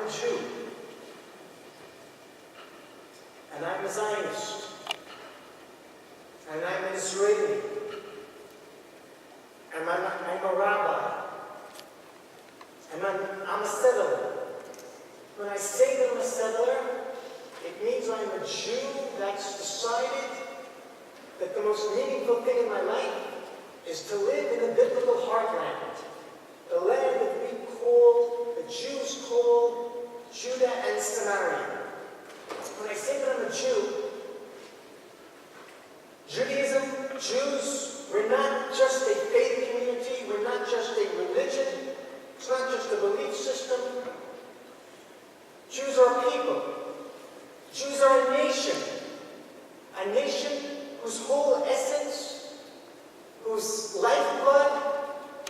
I'm a Jew. And I'm a Zionist. And I'm an Israeli. And I'm a rabbi. And I'm a settler. When I say that I'm a settler, it means I'm a Jew that's decided that the most meaningful thing in my life is to live in the biblical heartland, the land that the Jews call Judah and Samaria. When I say that I'm a Jew, Judaism, Jews, we're not just a faith community, we're not just a religion, it's not just a belief system. Jews are a people. Jews are a nation whose whole essence, whose lifeblood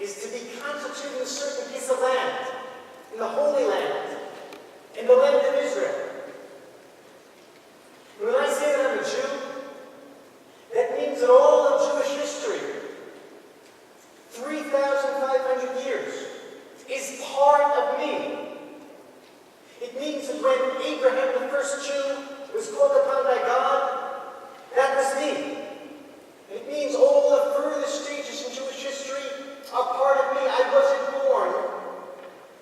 is to be constituted in a certain piece of land, in the Holy Land, in the land of Israel. And when I say that I'm a Jew, that means that all of Jewish history, 3,500 years, is part of me. It means that when Abraham, the first Jew, was called upon by God, that was me. It means all the further stages in Jewish history are part of me. I wasn't born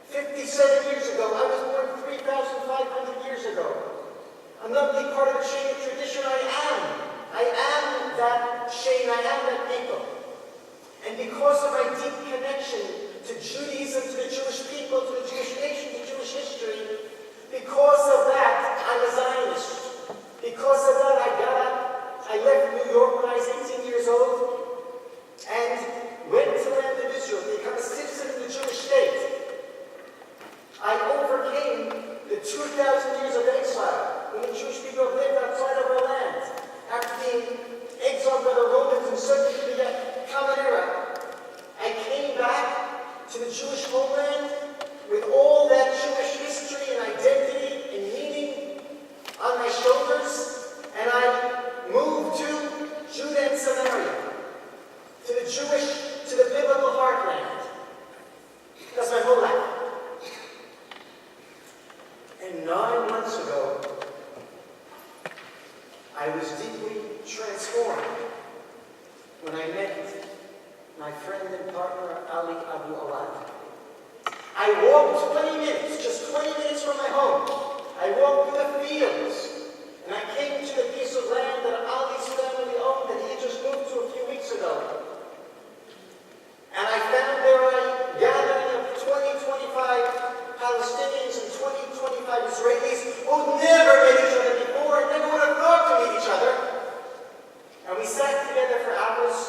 57 years ago. I was born 3,500 years ago. I'm not only part of a chain of tradition, I am that chain, I am that people. And because of my deep connection to Judaism, to the Jewish people, to the Jewish nation, to Jewish history, because of that, I'm a Zionist. Because of that, I left New York when I was 18 years old and went to the land of Israel to become a citizen of the Jewish state. I overcame the 2,000 years of exile when the Jewish people have lived outside of our land. After being exiled by the Romans and subject to the Common Era, I came back to the Jewish homeland with all that Jewish history and identity and meaning on my shoulders, and I moved to Judah and Samaria, to the biblical heartland. That's my whole life. And 9 months ago, I was deeply transformed when I met my friend and partner, Ali Abu Awad. I walked 20 minutes, just 20 minutes from my home. I walked through the fields, and I came to the piece of land that Ali's family owned that he had just moved to a few weeks ago. And I found there a gathering of 20, 25 Palestinians and 20, 25 Israelis who never met each other before and never would have thought to meet each other. And we sat together for hours,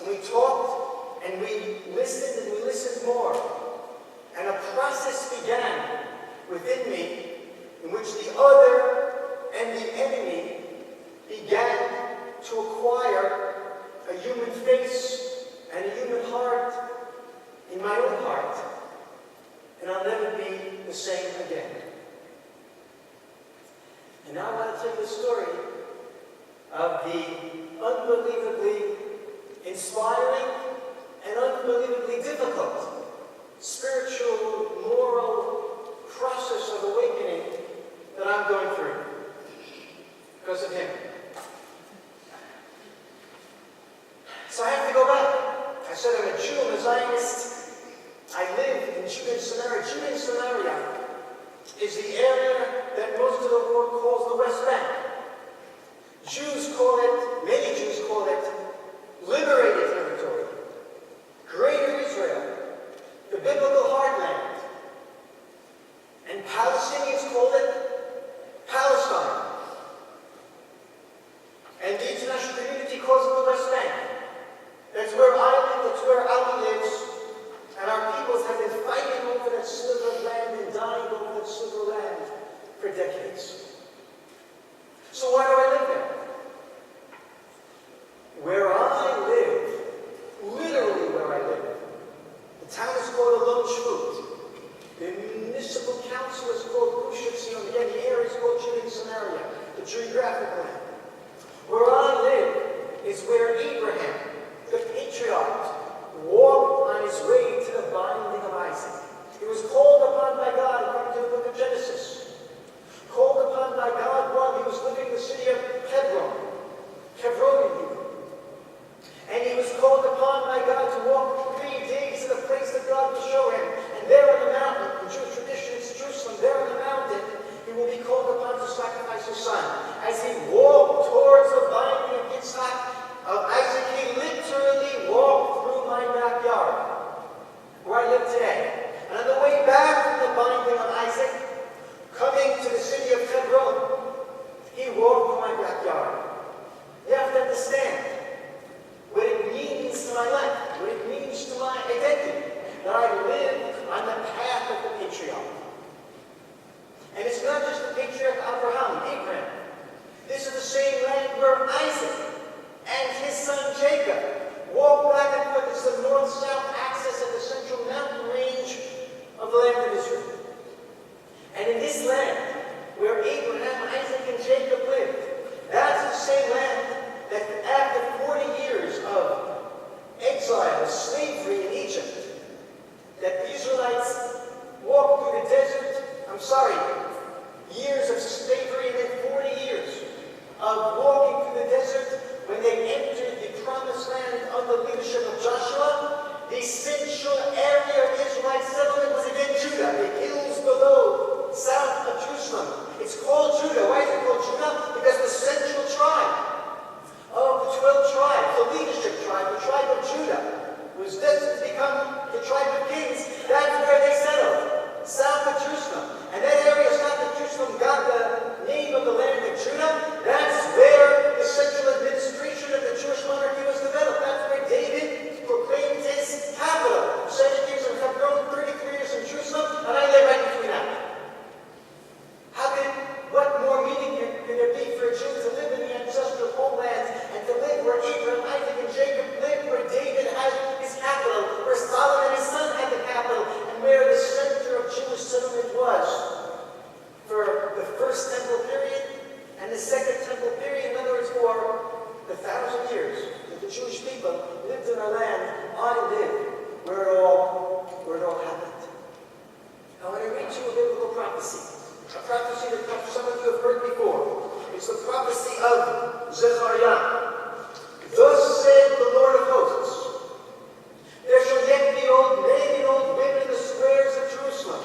and we talked, and we listened more. And a process began within me in which the other and the enemy began to acquire a human face and a human heart in my own heart. And I'll never be the same again. And now I want to tell you the story of the unbelievably inspiring and unbelievably difficult spiritual, moral process of awakening that I'm going through because of him. So I have to go back. I said I'm a Jew, I'm a Zionist. I live in Judah and Samaria. Judah and Samaria is the area that most of the world calls the West Bank. Many Jews call it liberated territory, Greater Israel, the biblical heartland. And Palestinians call it Palestine. And the international community calls it the West Bank. That's where I live, that's where Ali lives. And our peoples have been fighting over that sliver of land and dying over that sliver of land for decades. So why do I live there? Where I live, literally where I live, the town is called Alon Shvut. The municipal council is called Gush Etzion. Again, the area is called Judah and Samaria, the geographic land. Where I live is where Abraham, the patriarch, walked on his way to the binding of Isaac. He was called upon by God, according to the book of Genesis, to a biblical prophecy. A prophecy that some of you have heard before. It's the prophecy of Zechariah. Thus said the Lord of hosts, there shall yet be old men and old women in the squares of Jerusalem,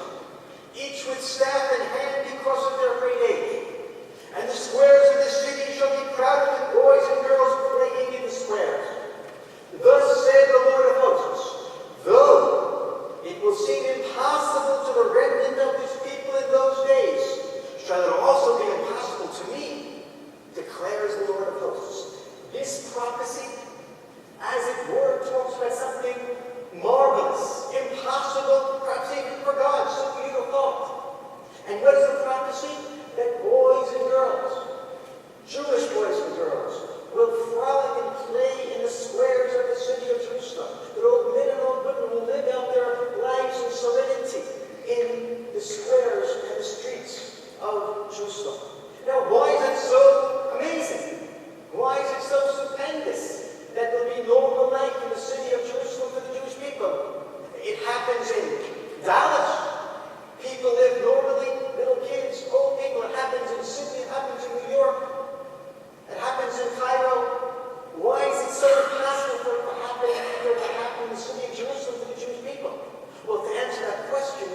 each with staff in hand because of their great age. And the squares of the city shall be crowded with boys and girls playing in the squares. Thus said the Lord of hosts, though it will seem impossible to the remnant of his people in those days, shall it also be impossible to me, declares the Lord of hosts. This prophecy, as it were, talks about something marvelous, impossible, perhaps even for God, so few have thought. And what is the prophecy? That boys and girls, Jewish boys and girls, will frolic and play in the squares of the city of Jerusalem. That old men and old women will live out their lives in serenity in the squares and the streets of Jerusalem. Now, why is that so amazing? Why is it so stupendous that there will be normal life in the city of Jerusalem for the Jewish people? It happens in Dallas. People live normally, little kids, old people. It happens in Sydney, it happens in New York, it happens in Cairo. Why is it so impossible for it to happen in the city of Jerusalem for the Jewish people? Well, to answer that question,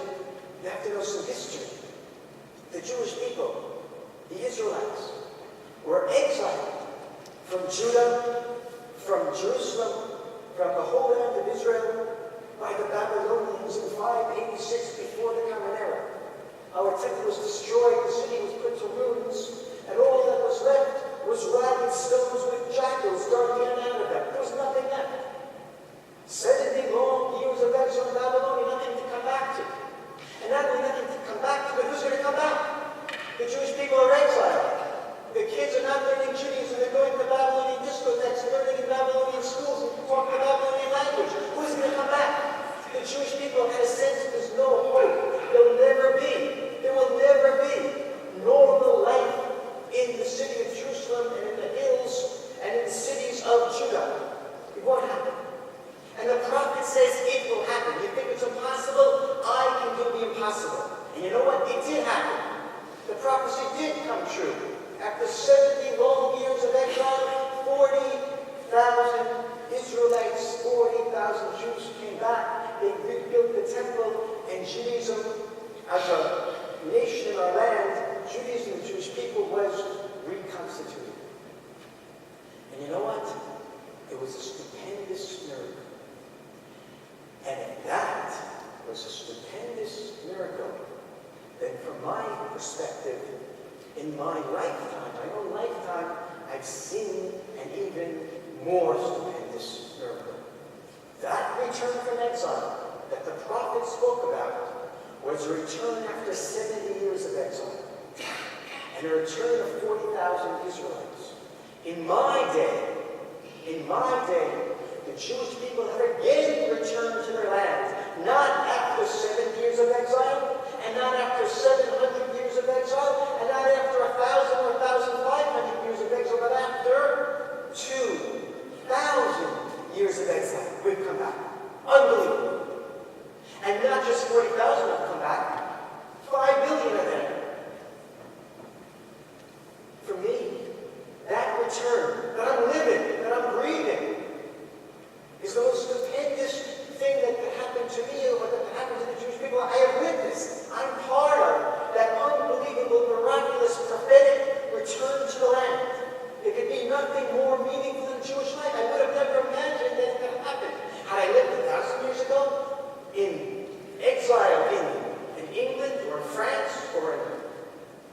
you have to know some history. The Jewish people, the Israelites, were exiled from Judah, from Jerusalem, from the whole land of Israel, by the Babylonians in 586 before the Common Era. Our temple was destroyed, the city was put to ruins, and all that was left was ragged stones with jackals darting in and out of them. There was nothing left. 70 long years of exile in Babylonia, nothing to come back to. And not only nothing to come back to, but who's going to come back? The Jewish people are exiled. The kids are not learning Judaism, they're going to Babylonian discotheques, learning in Babylonian schools, and talking the Babylonian language. Who's going to come back? The Jewish people had a sense that there's no hope. There will never be normal life in the city of Jerusalem and in the hills and in the cities of Judah. It won't happen. And the prophet says it will happen. You think it's impossible? I can do the impossible. And you know what? It did happen. The prophecy did come true. After 70 long years of exile, 40,000 Israelites, 40,000 Jews came back. They rebuilt the temple, and Judaism, as a nation in our land, Judaism, the Jewish people, was reconstituted. And you know what? It was a stupendous miracle. And if that was a stupendous miracle, then from my perspective, in my lifetime, my own lifetime, I've seen an even more stupendous miracle. That return from exile that the prophet spoke about was a return after 70 years of exile, and a return of 40,000 Israelites. In my day, the Jewish people have again returned to their land, not after 7 years of exile, and not after 700 years of exile, and not after 1,000 or 1,500 years of exile, but after 2,000 years of exile. We've come back. Unbelievable. And not just 40,000 have come back, 5 million of them. For me, that return, that I'm living, that I'm breathing, is the most stupendous thing that could happen to me or that could happen to the Jewish people I have witnessed. I'm part of that unbelievable, miraculous, prophetic return to the land. There could be nothing more meaningful in Jewish life. I would have never imagined that it could happen. Had I lived 1,000 years ago in exile in England or in France or in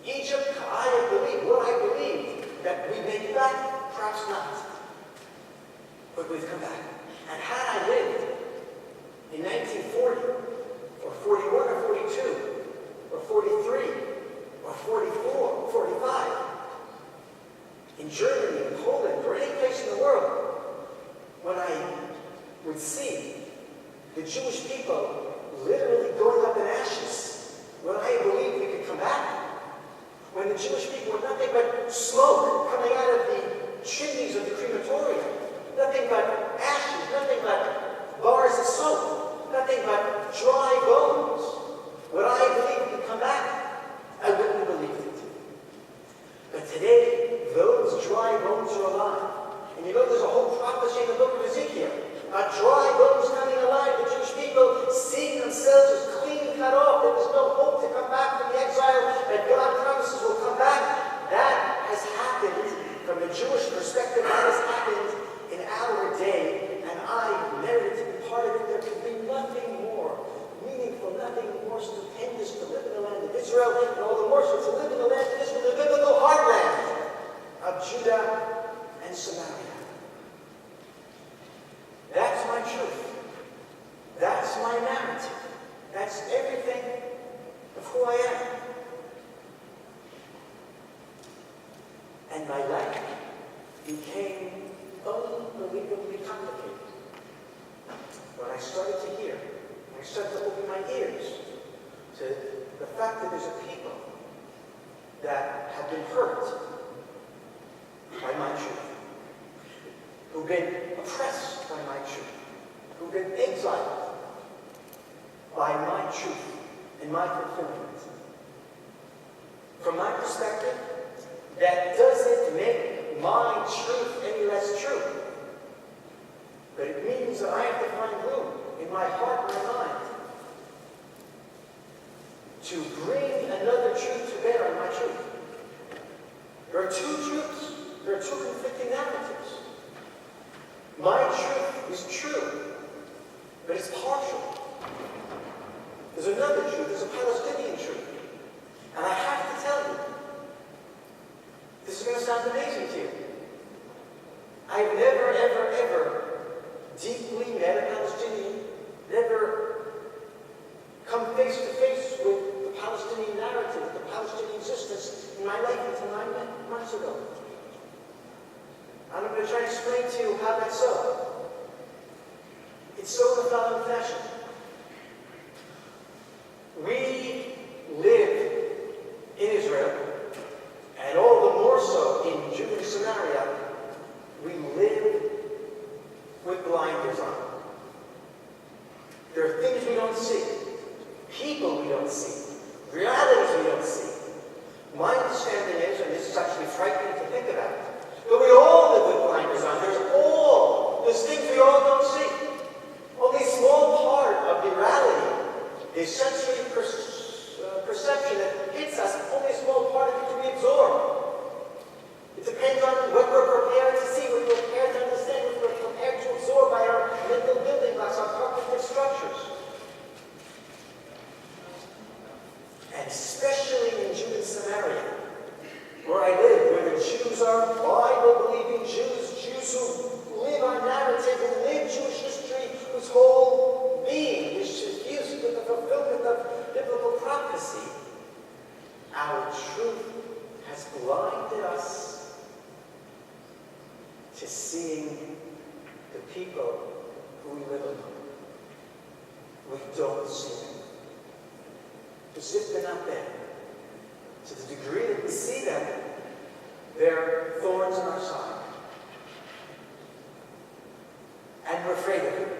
Egypt, I believe that we made it back. Perhaps not. But we've come back. And had I lived in 1940 or 41 or 42 or 43 or 44 or 45 in Germany, in Poland, or any place in the world, when I would see the Jewish people literally going up in ashes, when I believed we could come back, when the Jewish people were nothing but smoke coming out of the chimneys of the crematorium, nothing but ashes, nothing but bars of soap, nothing but dry bones, when I believed we are alive. And you know there's a whole prophecy in the book of Ezekiel. Dry bones coming alive. The Jewish people seeing themselves as clean cut off. There was no hope to come back from the exile that God promises will come back. That has happened from the Jewish perspective. That has happened in our day. And I merited to be part of it. There could be nothing more meaningful, nothing more stupendous to live in the land of Israel, and all the more so to live in the land of Israel, the biblical heartland of Judah and Samaria. That's my truth. That's my narrative. That's everything of who I am. And my life became unbelievably complicated when I started to hear, when I started to open my ears to the fact that there's a people that have been hurt by my truth, who've been oppressed by my truth, who've been exiled by my truth and my fulfillment. From my perspective, that doesn't make my truth any less true. But it means that I have to find room in my heart and my mind to bring another truth to bear on my truth. There are two truths. There are two conflicting narratives. My truth is true, but it's partial. There's another truth. There's a Palestinian truth. And I have to tell you, this is going to sound amazing to you. I've never, ever, ever deeply met a Palestinian, never come face to face with the Palestinian narrative, the Palestinian existence in my life until 9 months ago. And I'm going to try to explain to you how that's so. It's so in the following fashion. We live in Israel, and all the more so in Judah and Samaria, we live with blinders on. There are things we don't see, people we don't see, realities we don't see. My understanding is, and this is actually frightening to think about, but we all live with blinders on. There's things we all don't see. Only a small part of the reality, the sensory perception that hits us, only a small part of it can be absorbed. It depends on what we're prepared to see, what we're prepared to understand, what we're prepared to absorb by our mental building blocks, our cognitive structures. And especially in Judah and Samaria, where I live, where the Jews are Bible-believing Jews, Jews who live our narrative, who live Jewish history, whose whole being is fused with the fulfillment of biblical prophecy. Our truth has blinded us to seeing the people who we live among. We don't see them. As if they're not there. To the degree that we see them, they're thorns on our side. And we're afraid of them.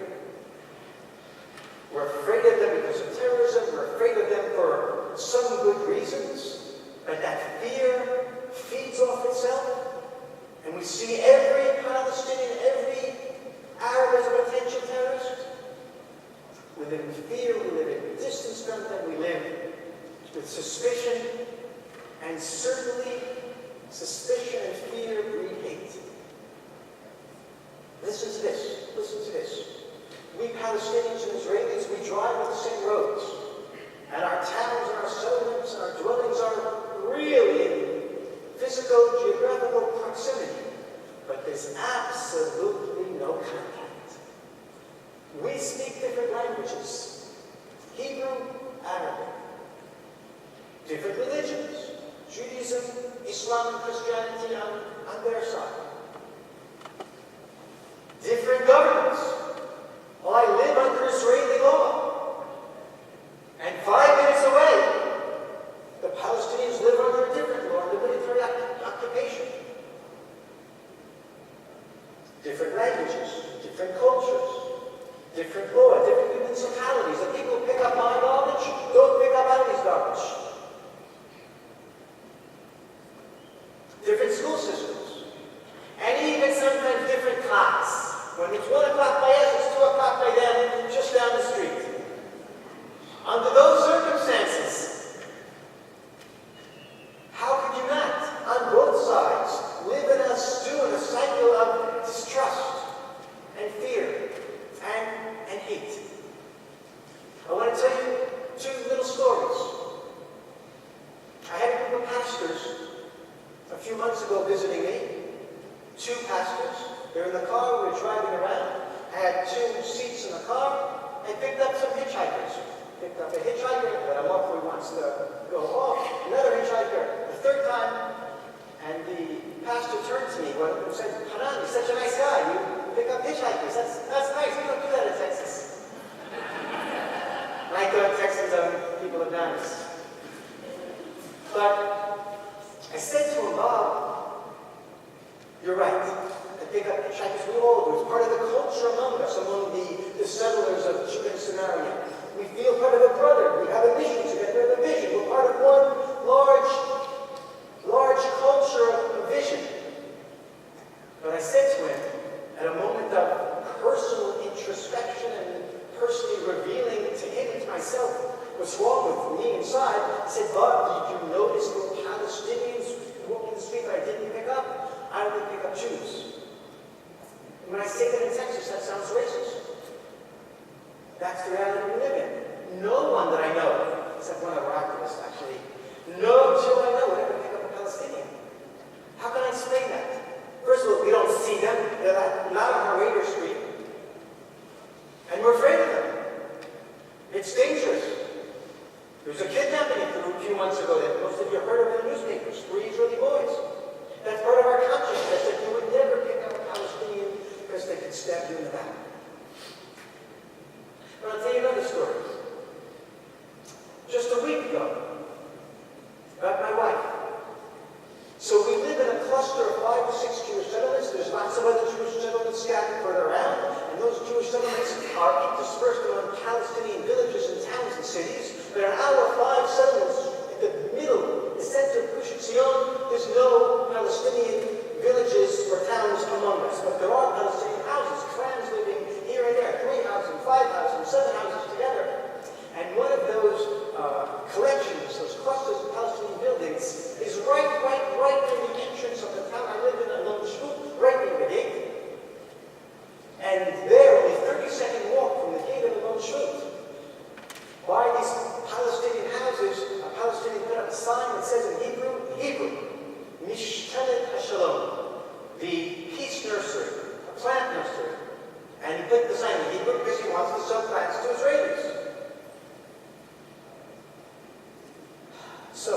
We're afraid of them because of terrorism. We're afraid of them for some good reasons. But that fear feeds off itself. And we see every Palestinian, every Arab as a potential terrorist. We live in fear. We live in distance from them. We live with suspicion. And certainly, suspicion and fear breed hate. Listen to this. Listen to this. We Palestinians and Israelis, we drive on the same roads. And our towns and our settlements and our dwellings are really in physical, geographical proximity. But there's absolutely no contact. We speak different languages. Hebrew, Arabic. Different religions. Judaism, Islam, and Christianity on their side. Different governments. Well, I live under Israeli law. And 5 minutes away, the Palestinians live under a different law, the military occupation. Different languages, different cultures, different law, different municipalities. The people who pick up my garbage don't pick up Ali's garbage. Different school systems. And in the car, we were driving around. I had 2 seats in the car. I picked up some hitchhikers. Picked up a hitchhiker, let him off where he wants to go off. Another hitchhiker, the 3rd time. And the pastor turned to me and said, Hanan, you're such a nice guy. You pick up hitchhikers. That's nice. We don't do that in Texas. And I thought Texans are people of nice. But I said to him, Bob, you're right. I pick up hitchhikers. We all do. It's part of the culture among us, among the settlers of Judah and Samaria. We feel part of a brother. We have a mission together, a vision. We're part of one large culture of vision. But I said to him, at a moment of personal introspection and personally revealing to him and to myself what's wrong with me inside, I said, Bob, did you notice the Palestinians walking the street that I didn't pick up? I only pick up Jews. And when I say that in Texas, that sounds racist. That's the reality we live in. No one that I know, except one of our activists actually, no Jew I know would ever pick up a Palestinian. How can I explain that? First of all, we don't see them. They're not on our radar screen. And we're afraid of them. It's dangerous. There was a kidnapping in Peru a few months ago that most of you heard of in the newspapers. 3 Israeli boys. That's part of our consciousness that you would never pick up a Palestinian because they could stab you in the back. But I'll tell you another story. Just a week ago, about my wife. So we live in a cluster of 5 or 6 Jewish settlements. There's lots of other Jewish settlements scattered further around, and those Jewish settlements are interspersed among Palestinian villages and towns and cities. There are our 5 settlements in the middle, the center of Gush Etzion. There's no Palestinian villages or towns among us, but there are Palestinian houses, clans living here and there, 3 houses, 5 houses, 7 houses together. And one of those collections, those clusters of Palestinian buildings, is right near the entrance of the town I live in, Alon Shvut, right near the gate. And there, only 30-second walk from the gate of Alon Shvut, by these Palestinian houses, a Palestinian put up a sign that says in Hebrew, Mishtalet HaShalom, the peace nursery, a plant nursery. And he put the sign in Hebrew because he wants to sell plants to Israelis. So,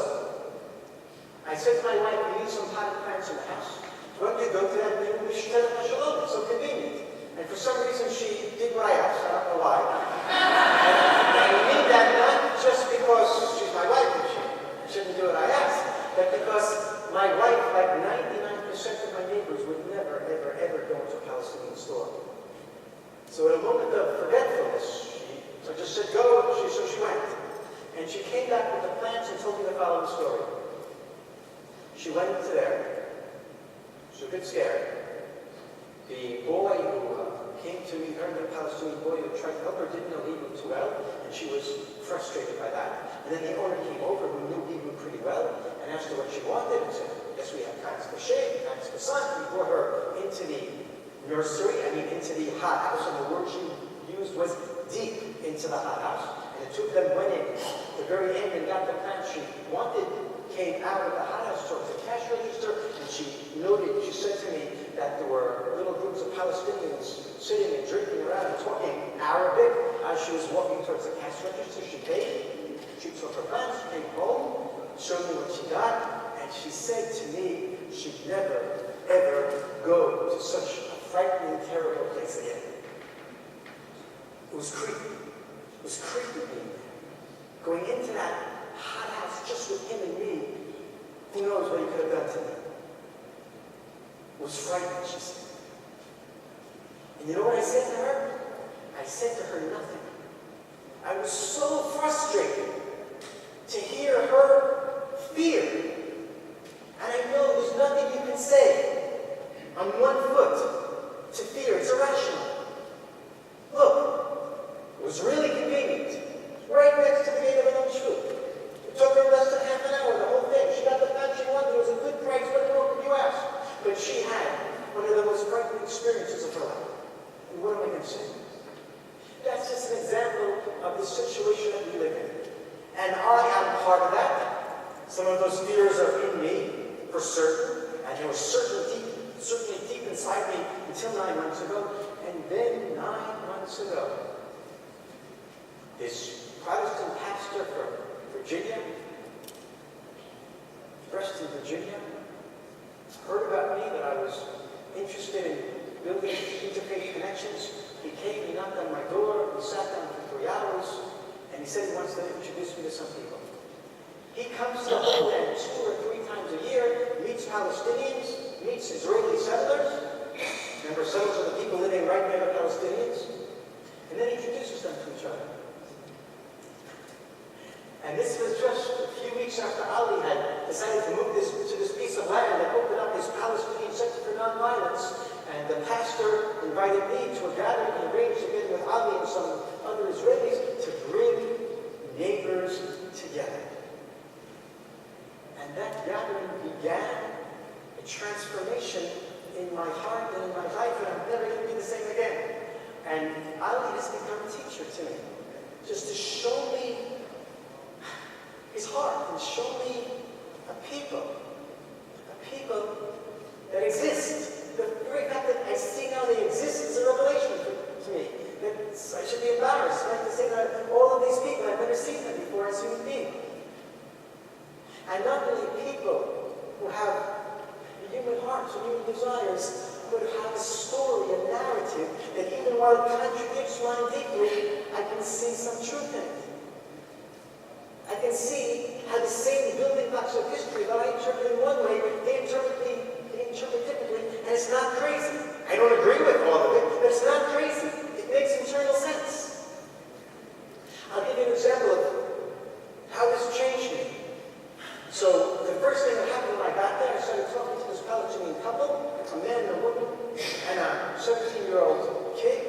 I said to my wife, we need some potted plants in the house. Why don't you go to that new Mishtalet HaShalom? It's so convenient. And for some reason, she did what I asked. I don't know why. And I mean that not just because she's my wife and she shouldn't do what I asked, but because my wife, like 99% of my neighbors, would never, ever go into a Palestinian store. So in a moment of forgetfulness, I just said, go, so she went. And she came back with the plants and told me the following story. She went into there. She was a bit scared. The boy who came to meet her, the Palestinian boy who tried to help her, didn't know Hebrew too well, and she was frustrated by that. And then the owner came over who knew Hebrew pretty well and asked her what she wanted and said, yes, we have kinds for shade, kinds for sun. We brought her into the nursery, into the hot house, and the word she used was deep into the hot house. And the 2 of them went in at the very end and got the plants she wanted, came out of the hot house towards the cash register, and she said to me that there were little groups of Palestinians sitting and drinking around and talking Arabic as she was walking towards the cash register. She paid, she took her plants, came home, showed me what she got, and she said to me she'd never, ever go to such a frightening, terrible place again. It was creepy. It was creepy being there. Going into that hot house just with him and me, who knows what he could have done to me. It was frightening, she said. And you know what I said to her? I said to her nothing. I was so frustrated to hear her fear. And I know there's nothing you can say on one foot to fear. It's irrational. Look, it was really convenient. Right next to the gate of Alon Shvut. It took her less than half an hour, the whole thing. She got the plant she wanted. It was a good price. What more could you ask? But she had one of the most frightening experiences of her life. And what am I going to say? That's just an example of the situation that we live in. And I am part of that. Some of those fears are in me, for certain. And they were certainly deep inside me until 9 months ago. And then 9 months ago, this Protestant pastor from Virginia, Preston, Virginia, heard about me, that I was interested in building interfaith connections. He came, he knocked on my door, we sat down for 3 hours, and he said he wants to introduce me to some people. He comes to the Holy Land 2 or 3 times a year, meets Palestinians, meets Israeli settlers. Remember, settlers are the people living right near the Palestinians. And then he introduces them to each other. And this was just a few weeks after Ali had decided to move to this piece of land and open up his Palestinian Center for Nonviolence. And the pastor invited me to a gathering and arranged together with Ali and some other Israelis to bring neighbors together. And that gathering began a transformation in my heart and in my life, and I'm never going to be the same again. And Ali has become a teacher to me, just to show me his heart and show me a people that exist. The very fact that I see now they exist is a revelation to me. That I should be embarrassed, right, to say that all of these people, I've never seen them before as human beings. And not only people who have human hearts and human desires, but have a story, a narrative, that even while it contradicts mine deeply, I can see some truth in it. I can see how the same building blocks of history that I interpret in one way, they interpret differently, and it's not crazy. I don't agree with all of it, but it's not crazy. It makes internal sense. I'll give you an example of how this changed me. So the first thing that happened when I got there, I started talking to this Palestinian couple, a man and a woman, and a 17-year-old kid.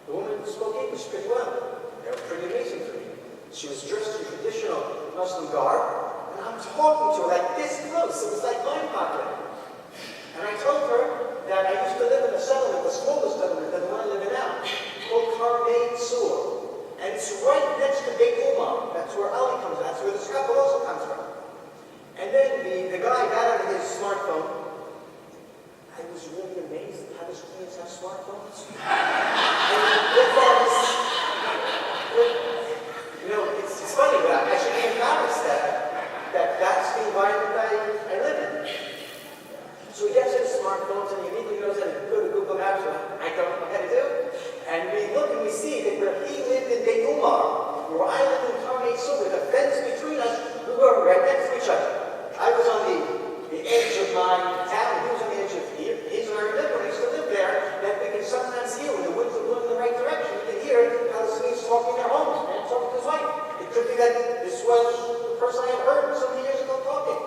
The woman spoke English pretty well. They were pretty amazing for me. She was dressed in traditional Muslim garb, and I'm talking to her like this close. It was like mind-boggling. And I told her that I used to live in a settlement, the smallest settlement than the one I live in now, called Karmei Sur. And it's right next to Beit Umar. That's where Ali comes from. That's where this couple also comes from. And then the guy got out of his smartphone. I was really amazed that Palestinians have smartphones. And with that, it's funny, but I should be embarrassed that that's the environment I live in. So he gets his smartphones and he immediately goes and go to Google Maps, I don't know how to do. And we look and we see that where he lived in Beit Umar, where I lived in Karmei Sur, with a fence between us, we were right next to each other. I was on the edge of my town, he was on the edge of his, and I remember when I used to live there, that we can sometimes hear when the winds are blowing in the right direction, we can hear Palestinians talking in their homes, man talking to his wife. It could be that this was the person I had heard so many years ago talking.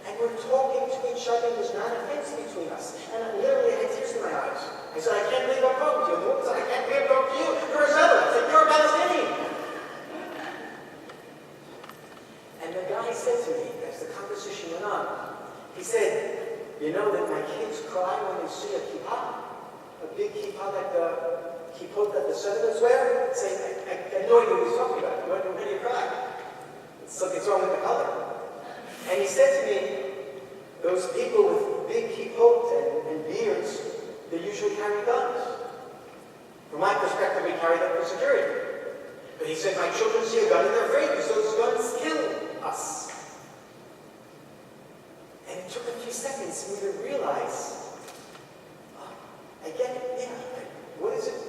And we're talking to each other, there's not a fence between us. And I literally had tears in my eyes. I said, I can't believe I'm talking to you. And the woman said, I can't believe I'm talking to you. You're a settler. I said, you're a Palestinian. And the guy said to me, as the conversation went on, he said, you know that my kids cry when they see a kippah? A big kippah like the kippot that the settlers wear? Say, I had no idea what he was talking about. Why do you cry? Something's wrong with the color. And he said to me, those people with big kippot and beards, they usually carry guns. From my perspective, we carry them for security. But he said, my children see a gun and they're afraid because those guns kill us. And it took a few seconds for me to realize, I get it, yeah. What does it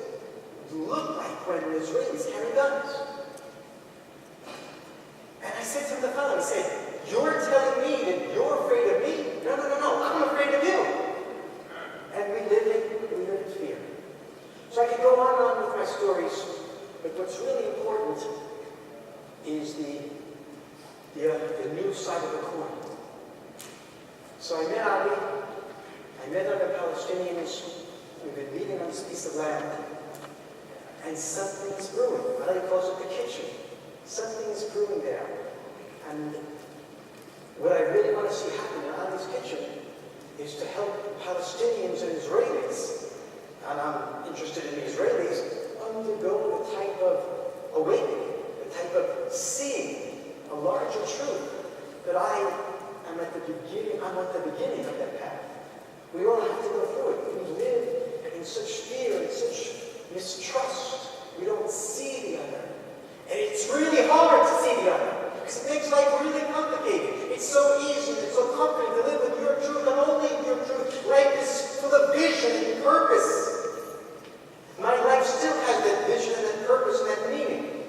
look like when Israelis carry guns? And I said to the fellow, I said, you're telling me that you're afraid of me? No, I'm afraid of you. And we live in fear. So I could go on and on with my stories, but what's really important is the new side of the coin. So I met Ali, I met other Palestinians, we've been meeting on this piece of land, and something's brewing. Ali calls it the kitchen. Something is brewing there. And what I really want to see happen in Ali's kitchen is to help Palestinians and Israelis, and I'm interested in the Israelis, undergo the type of awakening, the type of seeing a larger truth that I am at the beginning of that path. We all have to go through it. We live in such fear and such mistrust. We don't see the other. And it's really hard to see the other, because it makes life really complicated. It's so easy and it's so comforting to live with your truth and only your truth. Life is full of vision and purpose. My life still has that vision and that purpose and that meaning.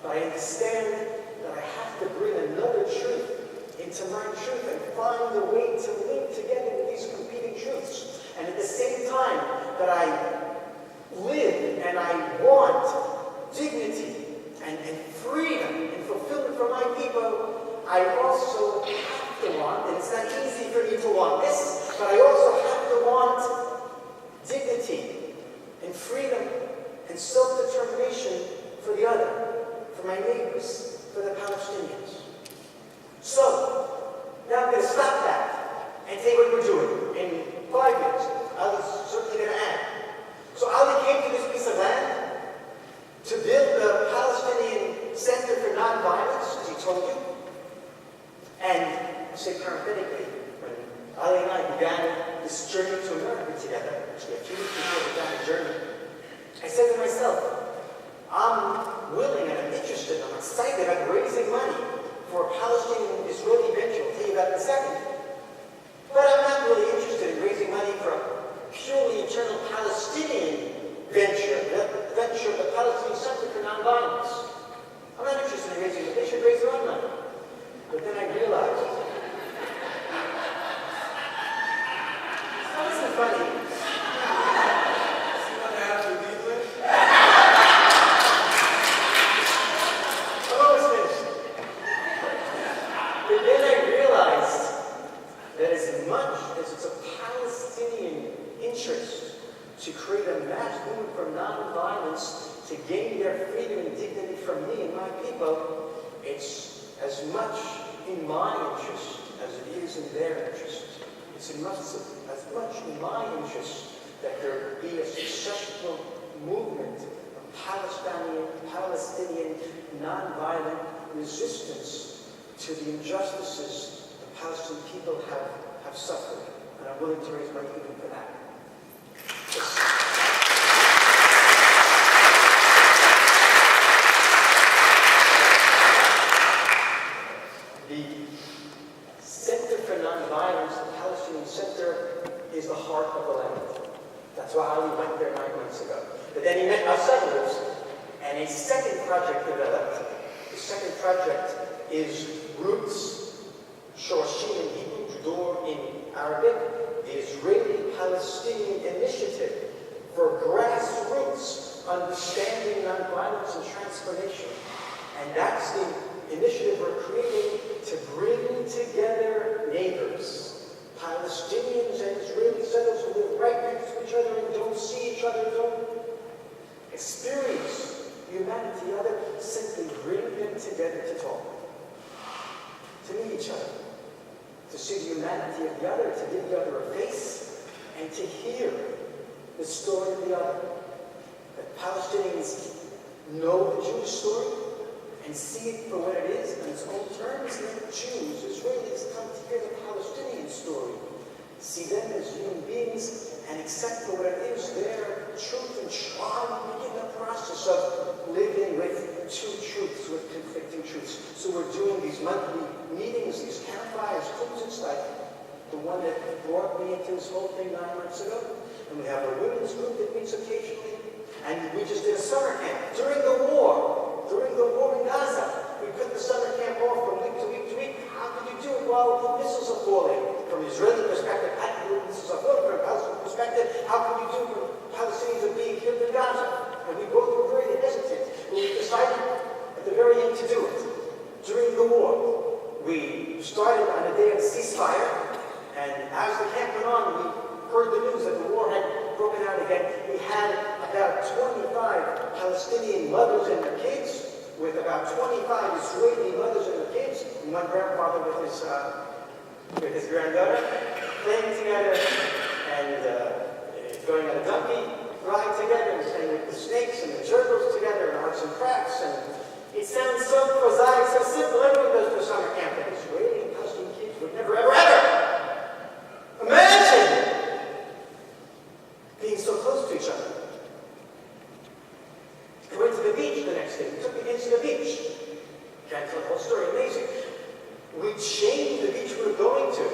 But I understand that I have to bring another truth into my truth and find a way to live together with these competing truths. And at the same time that I live and I want dignity and freedom and fulfillment for my people, I also have to want, and it's not easy for me to want this, but I also have to want dignity and freedom and self-determination for the other, for my neighbors, for the Palestinians. So, now I'm going to stop that and tell you what we're doing in 5 minutes. Ali's certainly going to add. So Ali came to this piece of land to build the Palestinian Center for Nonviolence, as he told you. And I say parenthetically, when Ali and I began this journey to America together, actually a few weeks before we began the journey, I said to myself, I'm willing and I'm interested, I'm excited about raising money for a Palestinian-Israeli venture. I'll tell you about it in a second. But I'm not really interested in raising money for a purely internal Palestinian venture, the venture of the Palestinian Center for Nonviolence. I'm not interested in raising it. They should raise their own money. But then I realized, that isn't funny. See what I have to deal with? I'm almost finished. But then I realized that as much as it's a Palestinian interest to create a mass movement for nonviolence to gain their freedom and dignity from me and my people, it's as much in my interest as it is in their interest. It's as much in my interest that there be a successful movement of Palestinian nonviolent resistance to the injustices the Palestinian people have suffered. And I'm willing to raise money even for that. The Center for Nonviolence, the Palestinian Center, is the heart of the land. That's why Ali went there 9 months ago. But then he met our settlers, and a second project developed. The second project is Roots, Shorshim in Hebrew, Judor in Arabic, the Israeli-Palestinian Initiative for Grassroots Understanding Nonviolence and Transformation. And that's the initiative we're creating to bring together neighbors, Palestinians and Israeli settlers who live right next to each other and don't see each other, don't experience humanity together, simply bring them together to talk, to meet each other, to see the humanity of the other, to give the other a face, and to hear the story of the other. That Palestinians know the Jewish story and see it for what it is on its own terms, and then Jews, Israelis come to hear the Palestinian story, see them as human beings, and accept for what it is their truth, and try to begin the process of living with two truths, with conflicting truths. So we're doing these monthly meetings, these campfires, cousins, like the one that brought me into this whole thing 9 months ago. And we have a women's group that meets occasionally. And we just did a summer camp during the war in Gaza. We put the summer camp off from week to week to week. How could you do it while missiles are falling? From an Israeli perspective, how can you do missiles are falling? From a Palestinian perspective, how can you do it when Palestinians are being killed in Gaza? And we both were very hesitant. But we decided at the very end to do it. During the war, we started on a day of ceasefire, and as the camp went on, we heard the news that the war had broken out again. We had about 25 Palestinian mothers and their kids, with about 25 Israeli mothers and their kids, and one grandfather with his granddaughter, playing together and going on a donkey ride together and playing with the snakes and the gerbils together and arts and crafts. And it sounds so prosaic, so simple. Everyone goes to a summer camp, and Israeli and Palestinian kids would never, ever, ever imagine the whole story. Amazing. We changed the beach we were going to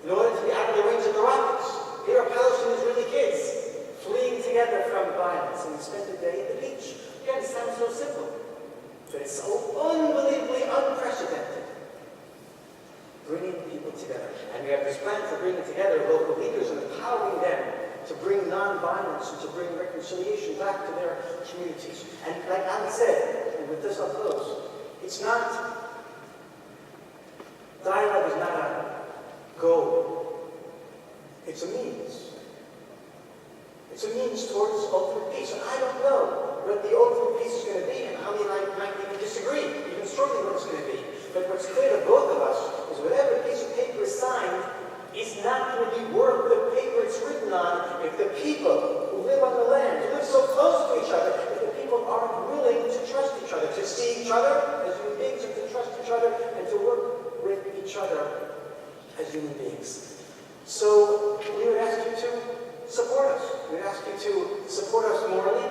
in order to be out of the range of the rockets. Here are Palestinian Israeli kids fleeing together from violence, and we spent the day at the beach. Again, it sounds so simple, but it's so unbelievably unprecedented. Bringing people together. And we have this plan for bringing together local leaders and empowering them to bring non-violence and to bring reconciliation back to their communities. And like Alan said, and with this I'll close, it's not, dialogue is not a goal. It's a means. It's a means towards ultimate peace. And I don't know what the ultimate peace is going to be and how we might even disagree, even strongly what it's going to be. But what's clear to both of us is whatever piece of paper is signed is not going to be worth the paper it's written on if the people who live on the land, who live so close to each other, if the people aren't willing to trust each other, to see each other as human beings and to trust each other and to work with each other as human beings. So we would ask you to support us. We would ask you to support us morally.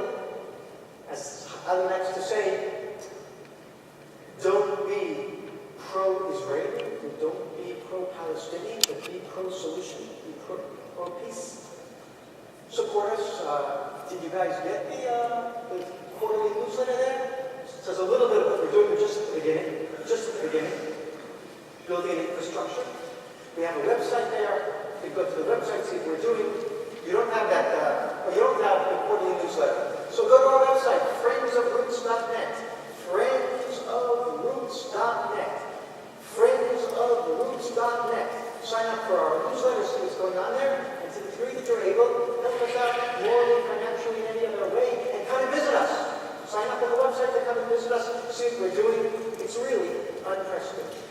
As Alan likes to say, don't be pro-Israeli, don't be pro-Palestinian, but be pro-solution, be pro-peace. Support us. Did you guys get the quarterly newsletter there? It says a little bit of what we're doing, but just at the beginning, building an infrastructure. We have a website there. You go to the website, see what we're doing. You don't have that, you don't have the quarterly newsletter. So go to our website, friendsofroots.net. Friendsofroots.net. Friendsofroots.net. Sign up for our newsletter, see what's going on there, and to the degree that you're able, help us out morally, financially, in any other way, and come and visit us. Sign up on the website to come and visit us, see what we're doing. It's really unprecedented.